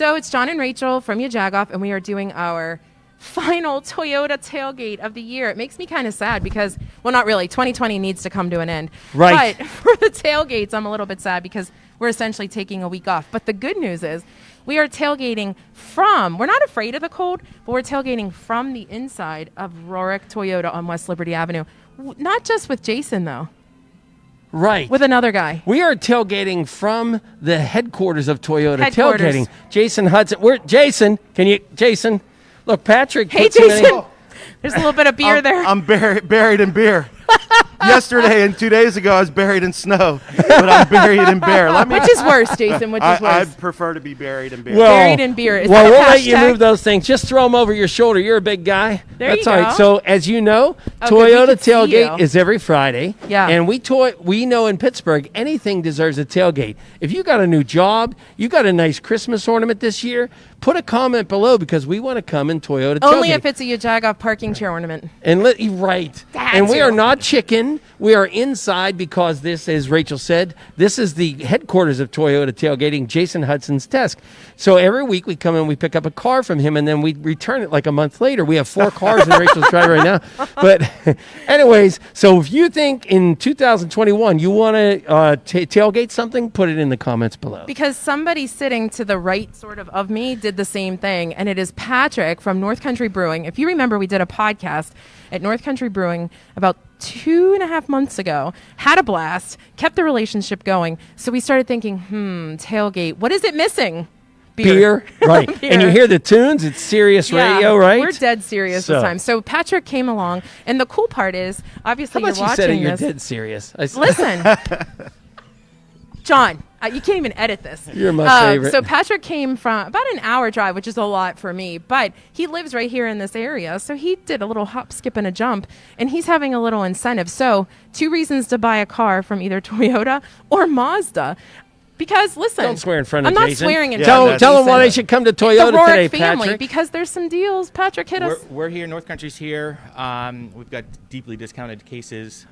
So it's John and Rachel from Jagoff, and we are doing our final Toyota tailgate of the year. It makes me kind of sad because, well, not really. 2020 needs to come to an end. Right. But for the tailgates, I'm a little bit sad because we're essentially taking a week off. But the good news is we are tailgating we're not afraid of the cold, but we're tailgating from the inside of Rohrich Toyota on West Liberty Avenue. Not just with Jason, though. Right. With another guy. We are tailgating from the headquarters of Toyota. Headquarters. Tailgating. Jason Hudson. Jason, Jason, look, Patrick. Hey, Jason. There's a little bit of beer there. I'm buried in beer. Yesterday and 2 days ago, I was buried in snow, but I'm buried in beer. Which is worse, Jason? Which is worse? I'd prefer to be buried in beer. Buried in beer. Is well, that a we'll hashtag? let you move those things. Just throw them over your shoulder. You're a big guy. That's all right. go. So, as you know, Oh, good, we Toyota could see tailgate you. is every Friday. Yeah. And we know in Pittsburgh, anything deserves a tailgate. If you got a new job, you got a nice Christmas ornament this year, put a comment below because we want to come in Toyota tailgate. Only if it's a Jagoff parking chair ornament. And right. And we are not chicken. We are inside because this, as Rachel said, this is the headquarters of Toyota tailgating, Jason Hudson's desk. So every week we come in, we pick up a car from him, and then we return it like a month later. We have 4 cars in Rachel's driveway right now. But anyways, so if you think in 2021 you want to tailgate something, put it in the comments below. Because somebody sitting to the right sort of me did the same thing, and it is Patrick from North Country Brewing. If you remember, we did a podcast at North Country Brewing about 2.5 months ago, had a blast, kept the relationship going. So we started thinking, tailgate, what is it missing? Beer. Right. Beer. And you hear the tunes, it's serious radio, right? We're dead serious this time. So Patrick came along, and the cool part is, obviously, How you're about you watching said it, you're this. dead serious. Listen, John, you can't even edit this. You're my favorite. So Patrick came from about an hour drive, which is a lot for me, but he lives right here in this area. So he did a little hop, skip, and a jump, and he's having a little incentive. So 2 reasons to buy a car from either Toyota or Mazda. Because, listen, Don't swear in front of I'm not Jason. swearing in Tell front of them why Jason. they should come to The Toyota Rohrich today, family, Patrick. because there's some deals. Patrick, hit us. We're here. North Country's here. We've got deeply discounted cases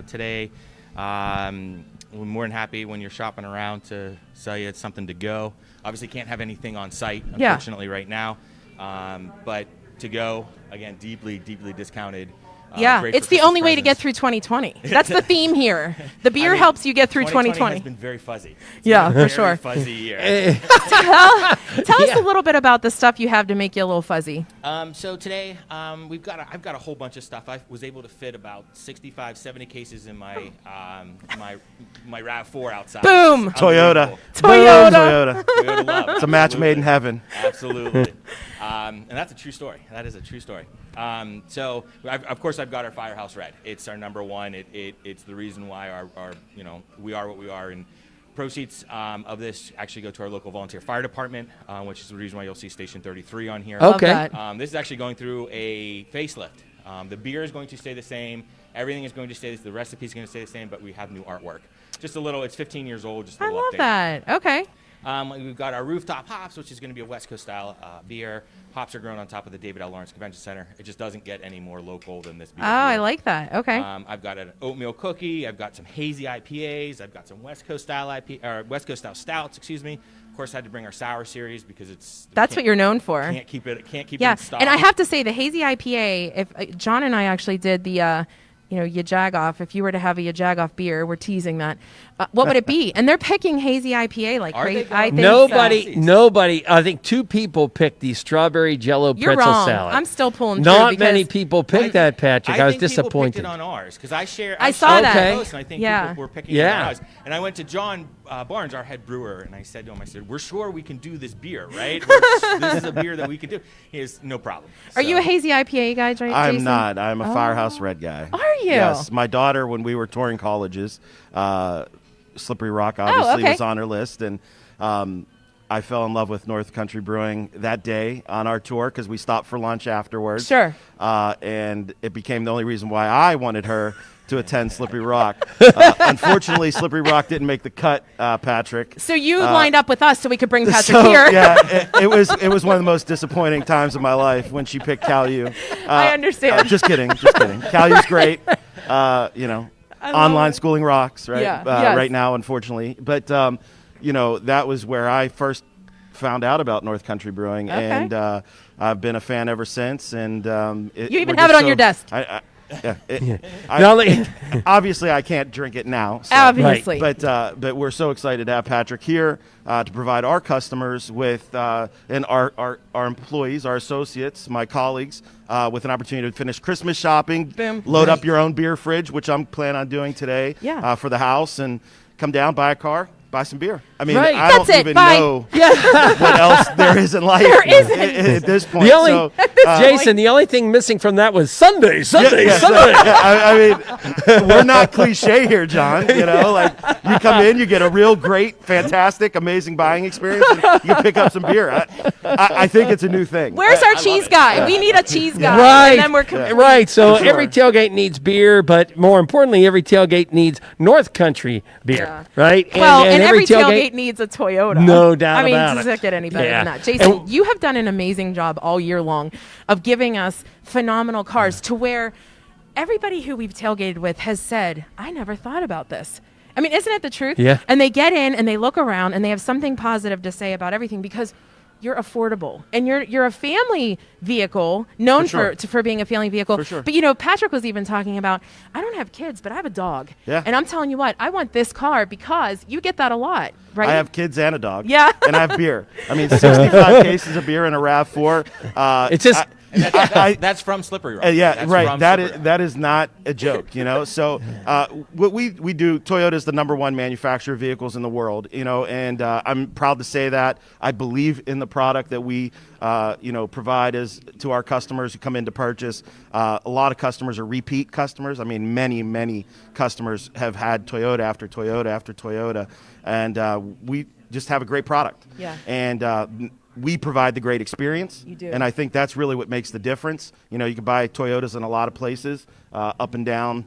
today. We're more than happy when you're shopping around to sell you something to go. Obviously, can't have anything on site, unfortunately, right now. But to go, again, deeply, deeply discounted. Great it's for the Christmas only way to get presents. through 2020. That's the theme here. The beer helps you get through 2020. has been very fuzzy. It's Yeah, been a for very sure. fuzzy year. Tell us a little bit about the stuff you have to make you a little fuzzy. So today, I've got a whole bunch of stuff. I was able to fit about 65, 70 cases in my my RAV4 outside. Boom! Toyota. Toyota. Toyota love. It's a match made in heaven. Absolutely. And that's a true story. That is a true story. So, of course, I've got our Firehouse Red. It's our number one. It's the reason why our we are what we are. And proceeds of this actually go to our local volunteer fire department, which is the reason why you'll see Station 33 on here. Okay. Love that. This is actually going through a facelift. The beer is going to stay the same. Everything is going to stay. The recipe is going to stay the same, but we have new artwork. Just a little. It's 15 years old. Just a I little love update. that. Okay. We've got our rooftop hops, which is going to be a West Coast style beer. Hops are grown on top of the David L. Lawrence Convention Center. It just doesn't get any more local than this beer. Oh, I like that. Okay. I've got an oatmeal cookie. I've got some hazy IPAs. I've got some West Coast style West Coast style stouts. Excuse me. Of course, I had to bring our sour series because That's what you're known for. Can't keep it Yeah, in stock. and I have to say the hazy IPA. If John and I actually did the, Jagoff. If you were to have a Jagoff beer, we're teasing that. What would it be? And they're picking hazy IPA like Are they crazy. I think Nobody. I think 2 people picked the strawberry Jello You're pretzel wrong. salad. I'm still pulling Not through many because people picked that, Patrick. I was think people disappointed. picked it on ours because I saw shared that. the post, and I think Yeah. people were picking it on ours. And I went to John Barnes, our head brewer, and I said to him, "We're sure we can do this beer, right? This is a beer that we can do." He has no problem. Are you a hazy IPA guy, Jason? I'm not. I'm a Firehouse Red guy. Are you? Yes. My daughter, when we were touring colleges, Slippery Rock obviously okay. was on her list, and I fell in love with North Country Brewing that day on our tour because we stopped for lunch afterwards. Sure. And it became the only reason why I wanted her to attend Slippery Rock. Unfortunately, Slippery Rock didn't make the cut, Patrick. So you lined up with us so we could bring Patrick So, here. yeah, it was one of the most disappointing times of my life when she picked Cal U. I understand. Just kidding. Cal U's great. Online schooling rocks, right? Yeah, yes. Right now, unfortunately. But, that was where I first found out about North Country Brewing, Okay. and I've been a fan ever since. And You even have it on your desk. Obviously, I can't drink it now. So. Obviously. But we're so excited to have Patrick here to provide our customers with and our employees, our associates, my colleagues, with an opportunity to finish Christmas shopping, Boom. load up your own beer fridge, which I'm planning on doing today for the house, and come down, buy a car, buy some beer. I mean, Right. I don't even know what else there is in life at this point. Jason, the only thing missing from that was Sunday. Yeah, I mean, we're not cliche here, John. You know, like you come in, you get a real great, fantastic, amazing buying experience, and you can pick up some beer. I think it's a new thing. Where's our cheese guy? We need a cheese guy. Right. And then we're complete. Right. So For every sure. tailgate needs beer, but more importantly, every tailgate needs North Country beer. Yeah. Right. Well, and every tailgate needs a Toyota. No doubt I mean, about does it. it get any better Yeah. than that? Jason, And- you have done an amazing job all year long of giving us phenomenal cars to where everybody who we've tailgated with has said, I never thought about this. I mean, isn't it the truth? Yeah. And they get in and they look around and they have something positive to say about everything because you're affordable and you're a family vehicle known For sure. for being a family vehicle. For sure. But you know, Patrick was even talking about, I don't have kids, but I have a dog. Yeah. And I'm telling you what, I want this car because you get that a lot, right? I have kids and a dog. Yeah. And I have beer. I mean, 65 cases of beer in a RAV4. It's just. That's from Slippery Rock. That's Right. from That Slippery Rock. that is not a joke, you know. So what we do, Toyota is the #1 manufacturer of vehicles in the world, you know, and I'm proud to say that. I believe in the product that we provide to our customers who come in to purchase. A lot of customers are repeat customers. I mean, many customers have had Toyota after Toyota after Toyota, and we just have a great product. Yeah. And we provide the great experience. You do. And I think that's really what makes the difference. You know, you can buy Toyotas in a lot of places, up and down,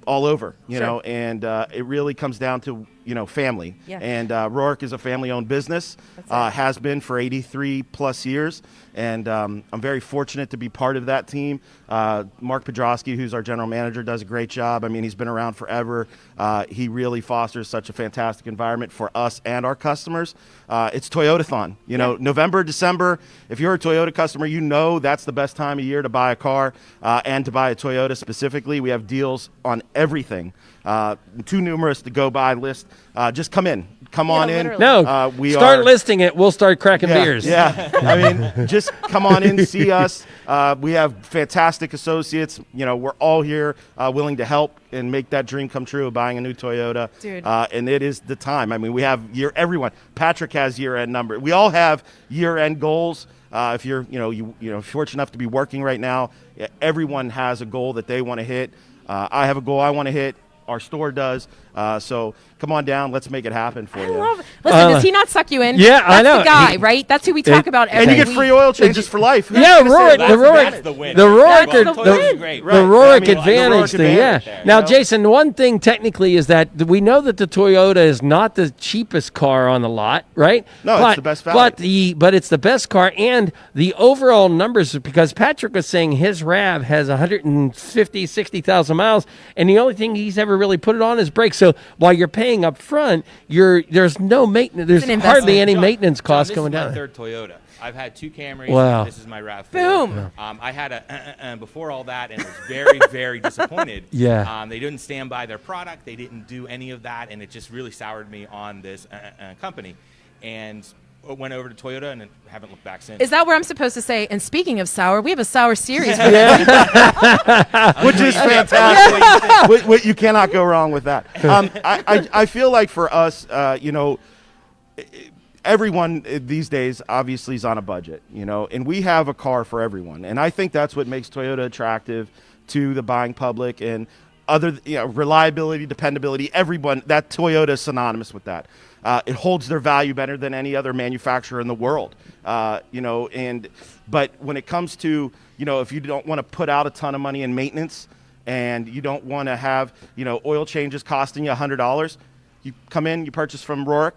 all over, you Sure. know, and it really comes down to, family. Yeah. And Rohrich is a family-owned business, has been for 83 plus years. And I'm very fortunate to be part of that team. Mark Podrosky, who's our general manager, does a great job. I mean, he's been around forever. He really fosters such a fantastic environment for us and our customers. It's Toyotathon. You know, November, December, if you're a Toyota customer, you know that's the best time of year to buy a car and to buy a Toyota specifically. We have deals on everything. Too numerous to go by list. Just come in. Come on in. literally. No, we start are listing it. We'll start cracking beers. Yeah, I mean, just come on in, see us. We have fantastic associates. You know, we're all here willing to help and make that dream come true of buying a new Toyota. Dude. And it is the time. I mean, we have everyone. Patrick has year-end number. We all have year-end goals. If you're, fortunate enough to be working right now, everyone has a goal that they want to hit. I have a goal I want to hit. Our store does. So come on down. Let's make it happen for you. I love it. Listen, does he not suck you in? Yeah, That's I know. the guy, right? That's who we talk about every And you get week. free oil changes for life. Yeah, Rohrich, That's the win. the Rohrich, That's the the win. Great. the Rohrich I mean, the advantage Rohrich thing, advantage yeah. there, Now, you know? Jason, one thing technically is that we know that the Toyota is not the cheapest car on the lot, right? No, it's the best value. But it's the best car, and the overall numbers, because Patrick was saying his RAV has 150, 60,000 miles, and the only thing he's ever really put it on is brakes. So while you're paying up front, there's no maintenance. There's an hardly investment. any John, maintenance costs this going is my down. third Toyota. I've had 2 Camrys. Wow. This is my RAV4. Boom. I had a before all that and was very, very disappointed. Yeah. They didn't stand by their product. They didn't do any of that, and it just really soured me on this company. And went over to Toyota and haven't looked back since. Is that where I'm supposed to say, and speaking of sour, we have a sour series. Which is fantastic. You cannot go wrong with that. I feel like for us, everyone these days obviously is on a budget, and we have a car for everyone. And I think that's what makes Toyota attractive to the buying public and other, reliability, dependability. Everyone, that Toyota is synonymous with that. It holds their value better than any other manufacturer in the world, but when it comes to, if you don't want to put out a ton of money in maintenance and you don't want to have, oil changes costing you $100, you come in, you purchase from Rohrich.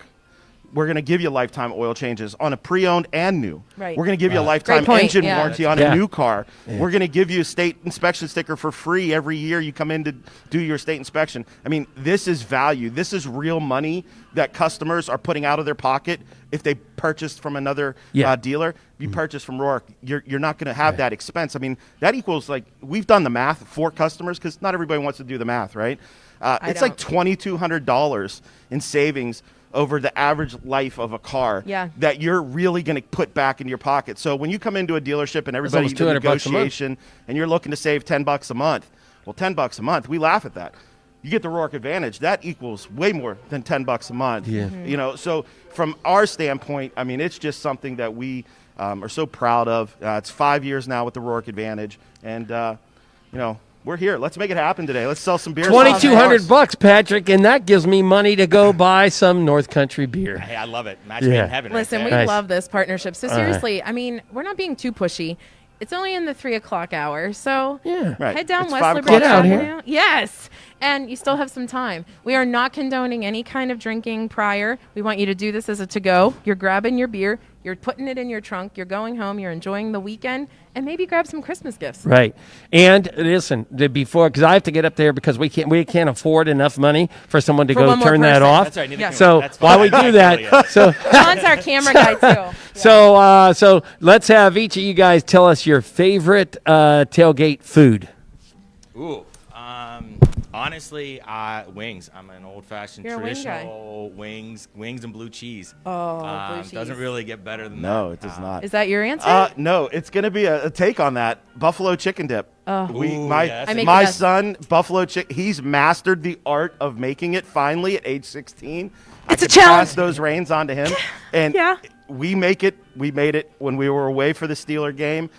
we're going to give you lifetime oil changes on a pre-owned and new. Right. We're going to give you a lifetime engine warranty on a new car. Yeah. We're going to give you a state inspection sticker for free every year you come in to do your state inspection. I mean, this is value. This is real money that customers are putting out of their pocket if they purchased from another dealer. You purchase from Rohrich, you're not going to have that expense. I mean, that equals, like, we've done the math for customers because not everybody wants to do the math, right? It's like $2,200 in savings over the average life of a car that you're really going to put back into your pocket. So when you come into a dealership and everybody's in negotiation and you're looking to save $10 a month, well, $10 a month, we laugh at that. You get the Rohrich Advantage, that equals way more than $10 a month. Yeah. You know, so from our standpoint, I mean, it's just something that we are so proud of. It's 5 years now with the Rohrich Advantage, and you know, we're here. Let's make it happen today. Let's sell some beer. $2,200, Patrick, and that gives me money to go buy some North Country beer. Hey, I love it. Match made in heaven. Listen, we love this partnership. So seriously, I mean, we're not being too pushy. It's only in the 3 o'clock hour, so head down West Liberty Avenue. Yes, and you still have some time. We are not condoning any kind of drinking prior. We want you to do this as a to-go. You're grabbing your beer. You're putting it in your trunk. You're going home. You're enjoying the weekend. And maybe grab some Christmas gifts. Right. And listen, before, because I have to get up there because we can't afford enough money for someone to go turn that off. That's right. So while we do that, so John's our camera guy too. So let's have each of you guys tell us your favorite tailgate food. Ooh. Honestly, wings. I'm an old-fashioned traditional wings and blue cheese. Oh, blue cheese. Doesn't really get better than that. No, it does not. Is that your answer? No, it's going to be a take on that. Buffalo chicken dip. My son, Buffalo chicken, he's mastered the art of making it finally at age 16. It's a challenge. Pass those reins on to him. And we make it. We made it when we were away for the Steeler game.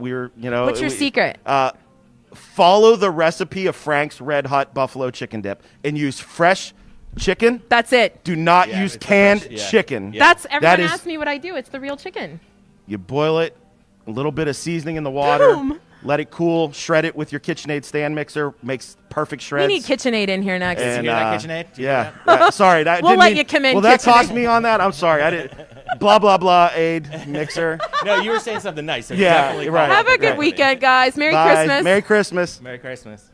We were, What's your secret? Follow the recipe of Frank's Red Hot Buffalo chicken dip and use fresh chicken. That's it. Do not use canned chicken. Yeah. Everyone asks me what I do. It's the real chicken. You boil it, a little bit of seasoning in the water. Boom. Let it cool. Shred it with your KitchenAid stand mixer. Makes perfect shreds. We need KitchenAid in here next. And, KitchenAid? Sorry. We'll let you come in. Will that cost me on that? I'm sorry. I didn't. Blah, blah, blah, aid mixer. No, you were saying something nice. So right. Have a good weekend, guys. Merry Christmas. Merry Christmas. Merry Christmas.